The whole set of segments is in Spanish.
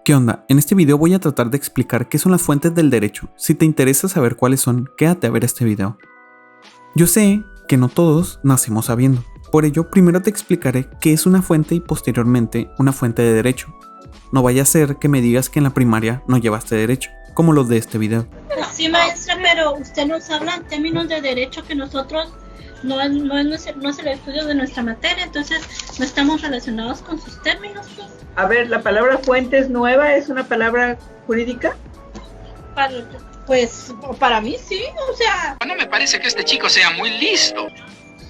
¿Qué onda? En este video voy a tratar de explicar qué son las fuentes del derecho. Si te interesa saber cuáles son, quédate a ver este video. Yo sé que no todos nacemos sabiendo. Por ello, primero te explicaré qué es una fuente y posteriormente una fuente de derecho. No vaya a ser que me digas que en la primaria no llevaste derecho, como los de este video. Sí, maestra, pero usted nos habla en términos de derecho que nosotros no es el estudio de nuestra materia, entonces no estamos relacionados con sus términos, pues. A ver, ¿la palabra fuente es nueva? ¿Es una palabra jurídica? Pues para mí sí, o sea... No me parece que este chico sea muy listo.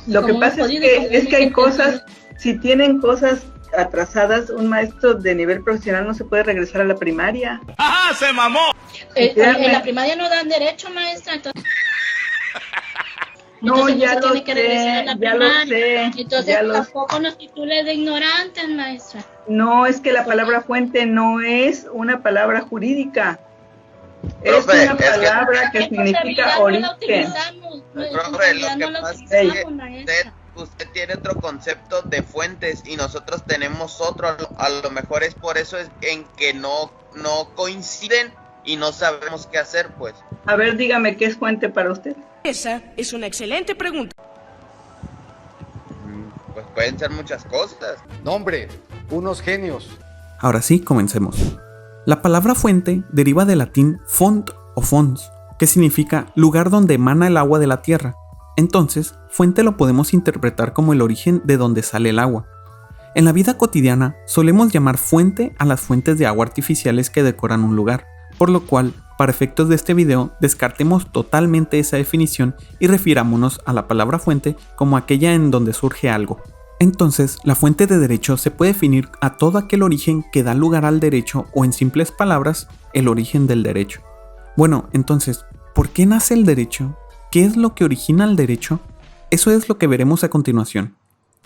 Lo que pasa es que hay cosas, si tienen cosas atrasadas, un maestro de nivel profesional no se puede regresar a la primaria. ¡Ajá, se mamó! En la primaria no dan derecho, maestra, entonces... No, entonces ya lo tiene que regresar a la sé, primaria. Entonces lo tampoco nos titule de ignorantes, maestra. No, es que la palabra fuente no es una palabra jurídica. Es Profe, una palabra que significa origen. Profe, lo que pasa es que usted tiene otro concepto de fuentes y nosotros tenemos otro. A lo mejor es por eso en que no coinciden y no sabemos qué hacer, pues. A ver, dígame, ¿qué es fuente para usted? Esa es una excelente pregunta. Pues pueden ser muchas cosas. No, hombre, unos genios. Ahora sí, comencemos. La palabra fuente deriva del latín font o fons, que significa lugar donde emana el agua de la tierra. Entonces, fuente lo podemos interpretar como el origen de donde sale el agua. En la vida cotidiana, solemos llamar fuente a las fuentes de agua artificiales que decoran un lugar, por lo cual, para efectos de este video, descartemos totalmente esa definición y refirámonos a la palabra fuente como aquella en donde surge algo. Entonces, la fuente de derecho se puede definir a todo aquel origen que da lugar al derecho o, en simples palabras, el origen del derecho. Bueno, entonces, ¿por qué nace el derecho? ¿Qué es lo que origina el derecho? Eso es lo que veremos a continuación.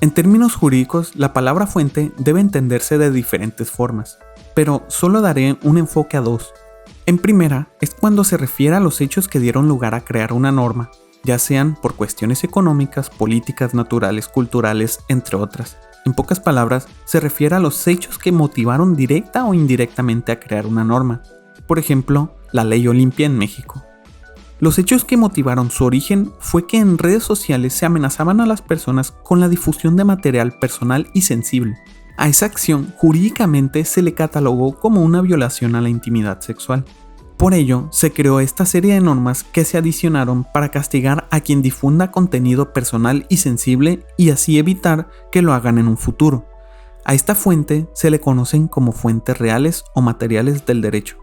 En términos jurídicos, la palabra fuente debe entenderse de diferentes formas, pero solo daré un enfoque a dos. En primera, es cuando se refiere a los hechos que dieron lugar a crear una norma, ya sean por cuestiones económicas, políticas, naturales, culturales, entre otras. En pocas palabras, se refiere a los hechos que motivaron directa o indirectamente a crear una norma. Por ejemplo, la Ley Olimpia en México. Los hechos que motivaron su origen fue que en redes sociales se amenazaban a las personas con la difusión de material personal y sensible. A esa acción jurídicamente se le catalogó como una violación a la intimidad sexual. Por ello, se creó esta serie de normas que se adicionaron para castigar a quien difunda contenido personal y sensible y así evitar que lo hagan en un futuro. A esta fuente se le conocen como fuentes reales o materiales del derecho.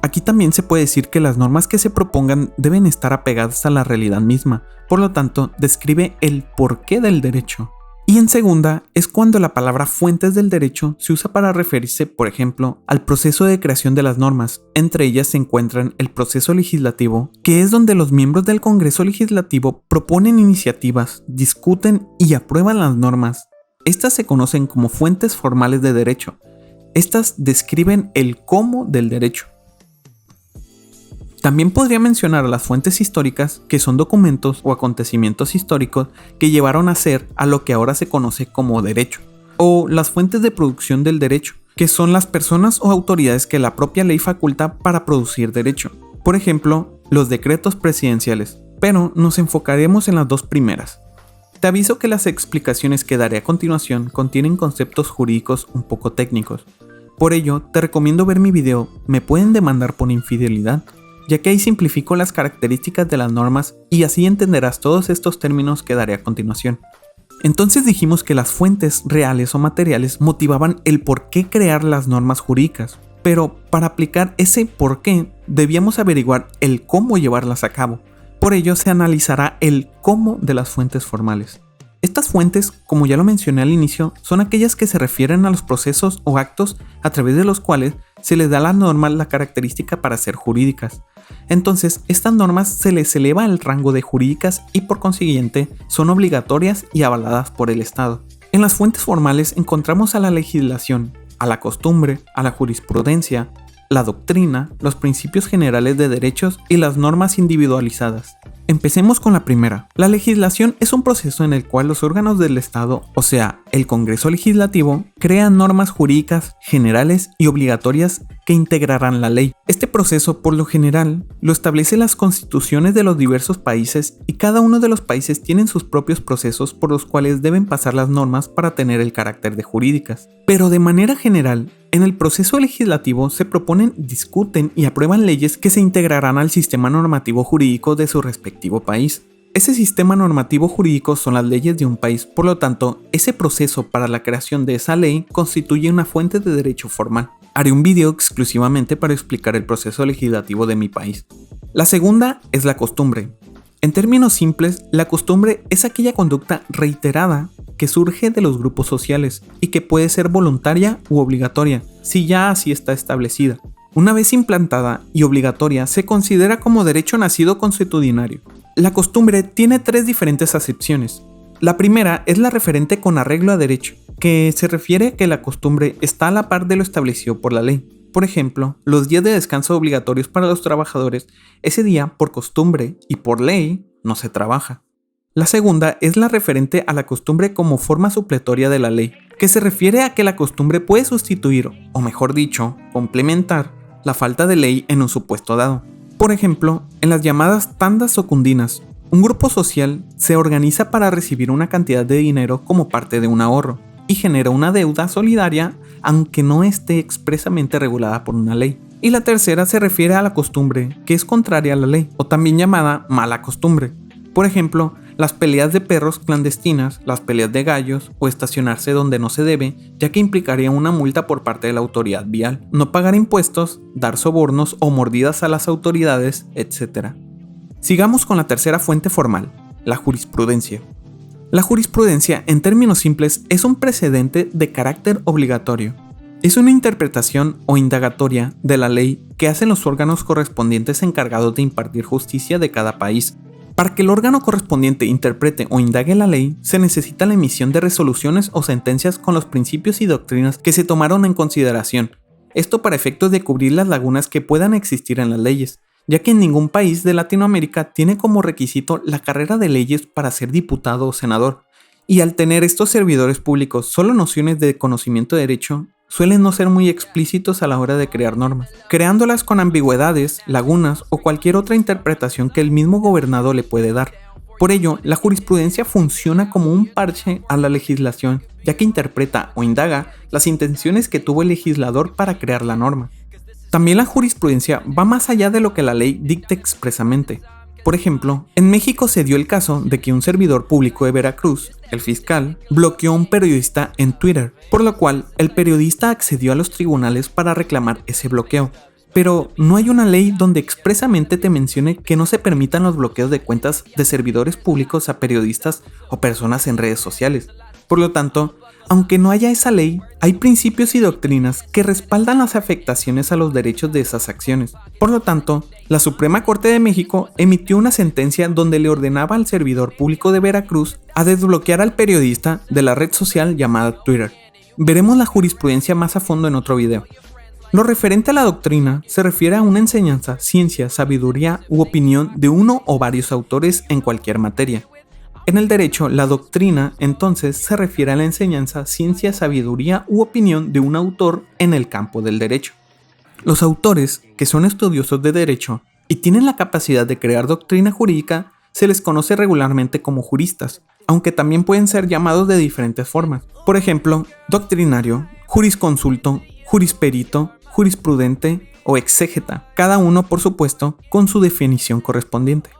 Aquí también se puede decir que las normas que se propongan deben estar apegadas a la realidad misma, por lo tanto, describe el porqué del derecho. Y en segunda, es cuando la palabra fuentes del derecho se usa para referirse, por ejemplo, al proceso de creación de las normas. Entre ellas se encuentran el proceso legislativo, que es donde los miembros del Congreso Legislativo proponen iniciativas, discuten y aprueban las normas. Estas se conocen como fuentes formales de derecho. Estas describen el cómo del derecho. También podría mencionar a las fuentes históricas, que son documentos o acontecimientos históricos que llevaron a ser a lo que ahora se conoce como derecho, o las fuentes de producción del derecho, que son las personas o autoridades que la propia ley faculta para producir derecho. Por ejemplo, los decretos presidenciales, pero nos enfocaremos en las dos primeras. Te aviso que las explicaciones que daré a continuación contienen conceptos jurídicos un poco técnicos. Por ello, te recomiendo ver mi video Me pueden demandar por infidelidad, ya que ahí simplifico las características de las normas y así entenderás todos estos términos que daré a continuación. Entonces dijimos que las fuentes reales o materiales motivaban el por qué crear las normas jurídicas, pero para aplicar ese por qué debíamos averiguar el cómo llevarlas a cabo. Por ello se analizará el cómo de las fuentes formales. Estas fuentes, como ya lo mencioné al inicio, son aquellas que se refieren a los procesos o actos a través de los cuales se les da a las normas la característica para ser jurídicas. Entonces, estas normas se les eleva el rango de jurídicas y por consiguiente son obligatorias y avaladas por el Estado. En las fuentes formales encontramos a la legislación, a la costumbre, a la jurisprudencia, la doctrina, los principios generales de derechos y las normas individualizadas. Empecemos con la primera. La legislación es un proceso en el cual los órganos del Estado, o sea, el Congreso Legislativo, crean normas jurídicas generales y obligatorias que integrarán la ley. Este proceso, por lo general, lo establece las constituciones de los diversos países y cada uno de los países tienen sus propios procesos por los cuales deben pasar las normas para tener el carácter de jurídicas. Pero de manera general, en el proceso legislativo se proponen, discuten y aprueban leyes que se integrarán al sistema normativo jurídico de su respectivo país. Ese sistema normativo jurídico son las leyes de un país, por lo tanto, ese proceso para la creación de esa ley constituye una fuente de derecho formal. Haré un video exclusivamente para explicar el proceso legislativo de mi país. La segunda es la costumbre. En términos simples, la costumbre es aquella conducta reiterada que surge de los grupos sociales y que puede ser voluntaria u obligatoria, si ya así está establecida. Una vez implantada y obligatoria, se considera como derecho nacido consuetudinario. La costumbre tiene 3 diferentes acepciones. La primera es la referente con arreglo a derecho, que se refiere a que la costumbre está a la par de lo establecido por la ley. Por ejemplo, los días de descanso obligatorios para los trabajadores, ese día, por costumbre y por ley, no se trabaja. La segunda es la referente a la costumbre como forma supletoria de la ley, que se refiere a que la costumbre puede sustituir, o mejor dicho, complementar, la falta de ley en un supuesto dado. Por ejemplo, en las llamadas tandas secundinas, un grupo social se organiza para recibir una cantidad de dinero como parte de un ahorro y genera una deuda solidaria aunque no esté expresamente regulada por una ley. Y la tercera se refiere a la costumbre, que es contraria a la ley, o también llamada mala costumbre. Por ejemplo, las peleas de perros clandestinas, las peleas de gallos o estacionarse donde no se debe, ya que implicaría una multa por parte de la autoridad vial, no pagar impuestos, dar sobornos o mordidas a las autoridades, etc. Sigamos con la tercera fuente formal, la jurisprudencia. La jurisprudencia, en términos simples, es un precedente de carácter obligatorio. Es una interpretación o indagatoria de la ley que hacen los órganos correspondientes encargados de impartir justicia de cada país. Para que el órgano correspondiente interprete o indague la ley, se necesita la emisión de resoluciones o sentencias con los principios y doctrinas que se tomaron en consideración. Esto para efectos de cubrir las lagunas que puedan existir en las leyes, ya que en ningún país de Latinoamérica tiene como requisito la carrera de leyes para ser diputado o senador. Y al tener estos servidores públicos solo nociones de conocimiento de derecho, suelen no ser muy explícitos a la hora de crear normas, creándolas con ambigüedades, lagunas o cualquier otra interpretación que el mismo gobernado le puede dar. Por ello, la jurisprudencia funciona como un parche a la legislación, ya que interpreta o indaga las intenciones que tuvo el legislador para crear la norma. También la jurisprudencia va más allá de lo que la ley dicta expresamente. Por ejemplo, en México se dio el caso de que un servidor público de Veracruz, el fiscal, bloqueó a un periodista en Twitter, por lo cual el periodista accedió a los tribunales para reclamar ese bloqueo. Pero no hay una ley donde expresamente te mencione que no se permitan los bloqueos de cuentas de servidores públicos a periodistas o personas en redes sociales. Por lo tanto, aunque no haya esa ley, hay principios y doctrinas que respaldan las afectaciones a los derechos de esas acciones. Por lo tanto, la Suprema Corte de México emitió una sentencia donde le ordenaba al servidor público de Veracruz a desbloquear al periodista de la red social llamada Twitter. Veremos la jurisprudencia más a fondo en otro video. Lo referente a la doctrina se refiere a una enseñanza, ciencia, sabiduría u opinión de uno o varios autores en cualquier materia. En el derecho, la doctrina entonces se refiere a la enseñanza, ciencia, sabiduría u opinión de un autor en el campo del derecho. Los autores, que son estudiosos de derecho y tienen la capacidad de crear doctrina jurídica, se les conoce regularmente como juristas, aunque también pueden ser llamados de diferentes formas. Por ejemplo, doctrinario, jurisconsulto, jurisperito, jurisprudente o exégeta, cada uno, por supuesto, con su definición correspondiente.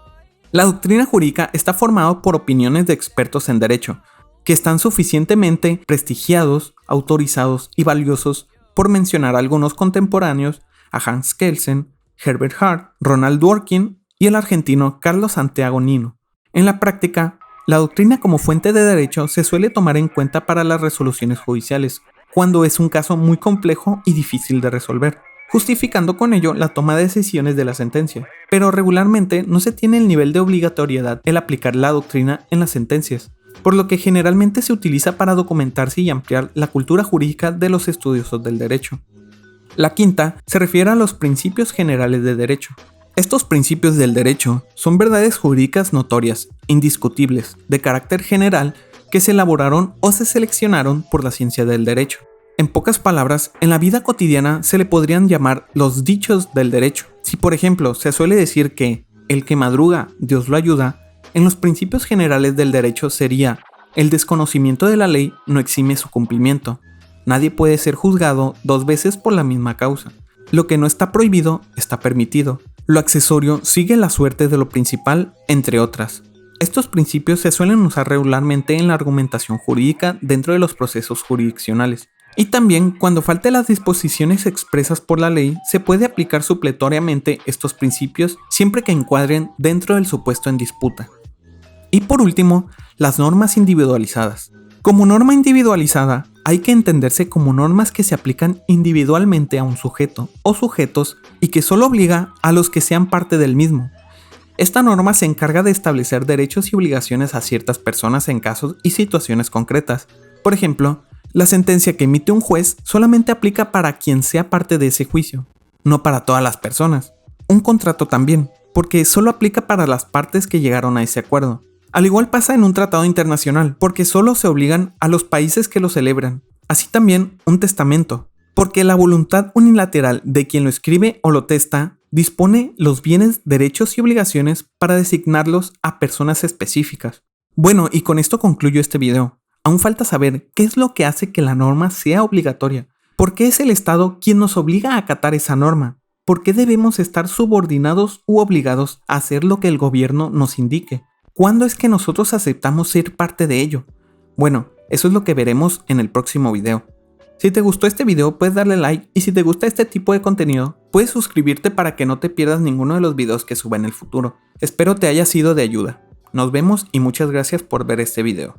La doctrina jurídica está formada por opiniones de expertos en derecho, que están suficientemente prestigiados, autorizados y valiosos, por mencionar algunos contemporáneos, a Hans Kelsen, Herbert Hart, Ronald Dworkin y el argentino Carlos Santiago Nino. En la práctica, la doctrina como fuente de derecho se suele tomar en cuenta para las resoluciones judiciales, cuando es un caso muy complejo y difícil de resolver, justificando con ello la toma de decisiones de la sentencia. Pero regularmente no se tiene el nivel de obligatoriedad el aplicar la doctrina en las sentencias, por lo que generalmente se utiliza para documentarse y ampliar la cultura jurídica de los estudiosos del derecho. La quinta se refiere a los principios generales de derecho. Estos principios del derecho son verdades jurídicas notorias, indiscutibles, de carácter general, que se elaboraron o se seleccionaron por la ciencia del derecho. En pocas palabras, en la vida cotidiana se le podrían llamar los dichos del derecho. Si por ejemplo se suele decir que el que madruga, Dios lo ayuda, en los principios generales del derecho sería: el desconocimiento de la ley no exime su cumplimiento. Nadie puede ser juzgado 2 veces por la misma causa. Lo que no está prohibido está permitido. Lo accesorio sigue la suerte de lo principal, entre otras. Estos principios se suelen usar regularmente en la argumentación jurídica dentro de los procesos jurisdiccionales. Y también, cuando falte las disposiciones expresas por la ley, se puede aplicar supletoriamente estos principios siempre que encuadren dentro del supuesto en disputa. Y por último, las normas individualizadas. Como norma individualizada, hay que entenderse como normas que se aplican individualmente a un sujeto o sujetos y que solo obliga a los que sean parte del mismo. Esta norma se encarga de establecer derechos y obligaciones a ciertas personas en casos y situaciones concretas. Por ejemplo, la sentencia que emite un juez solamente aplica para quien sea parte de ese juicio, no para todas las personas. Un contrato también, porque solo aplica para las partes que llegaron a ese acuerdo. Al igual pasa en un tratado internacional, porque solo se obligan a los países que lo celebran. Así también un testamento, porque la voluntad unilateral de quien lo escribe o lo testa dispone los bienes, derechos y obligaciones para designarlos a personas específicas. Bueno, y con esto concluyo este video. Aún falta saber qué es lo que hace que la norma sea obligatoria. ¿Por qué es el Estado quien nos obliga a acatar esa norma? ¿Por qué debemos estar subordinados u obligados a hacer lo que el gobierno nos indique? ¿Cuándo es que nosotros aceptamos ser parte de ello? Bueno, eso es lo que veremos en el próximo video. Si te gustó este video, puedes darle like, y si te gusta este tipo de contenido, puedes suscribirte para que no te pierdas ninguno de los videos que suba en el futuro. Espero te haya sido de ayuda. Nos vemos y muchas gracias por ver este video.